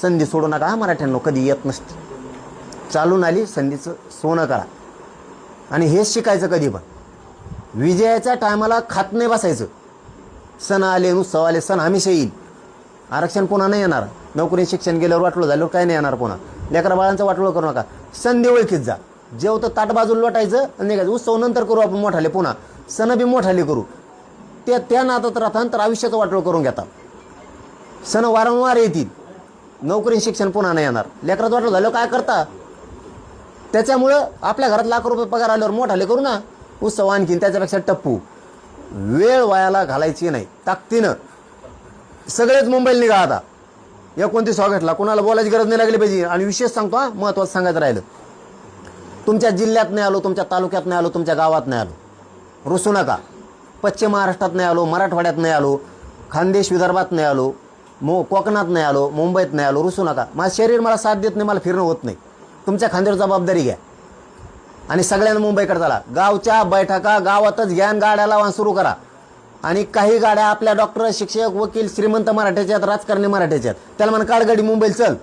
संधी सोडू नका. मराठ्यांनो कधी येत नसते. चालून आली संधीचं सोनं करा. आणि हेच शिकायचं कधी पण. विजयाच्या टायमाला खात नाही बसायचं. सण आले उत्सव आले, सण हमेशा येईल. आरक्षण पुन्हा नाही येणार. नोकरी शिक्षण गेल्यावर वाटलं झाल्यावर काय नाही येणार पुन्हा. लेकरा बाळांचं वाटलं करू नका. संधी ओळखीत जा. जेवतं ताट बाजूला लोटायचं आणि निघायचं. उत्सव नंतर करू आपण मोठाले, पुन्हा सण बी मोठाले करू. त्या नातात राहता तर आयुष्याचं वाटलं करून घेता. सण वारंवार येतील. नोकरी शिक्षण पुन्हा नाही येणार. लेकराचं वाटलं झालं काय करता. त्याच्यामुळं आपल्या घरात लाख रुपये पगार आल्यावर मोठाले करू ना. उत्सव आणखीन त्याच्यापेक्षा टप्पू. वेळ वायाला घालायची नाही. ताकदीनं सगळेच मुंबईला निघा आता. 29 ऑगस्टला कोणाला बोलायची गरज नाही लागली पाहिजे. आणि विशेष सांगतो हा, महत्त्वाचं सांगायचं राहिलं. तुमच्या जिल्ह्यात नाही आलो, तुमच्या तालुक्यात नाही आलो, तुमच्या गावात नाही आलो, रुसू नका. पश्चिम महाराष्ट्रात नाही आलो, मराठवाड्यात नाही आलो, खानदेश विदर्भात नाही आलो, कोकणात नाही आलो, मुंबईत नाही आलो, रुसू नका. माझं शरीर मला साथ देत नाही, मला फिरणं होत नाही. तुमच्या खांद्यावर जबाबदारी घ्या. आणि सगळ्यांना मुंबईकडे चला. गावच्या बैठका गावातच घ्या. गाड्या लावा सुरू करा. आणि काही गाड्या आपल्या डॉक्टर शिक्षक वकील श्रीमंत मराठ्याच्या आहेत, राजकारणी मराठ्याच्या आहेत. त्याला म्हणा काळगाडी मुंबईला चल.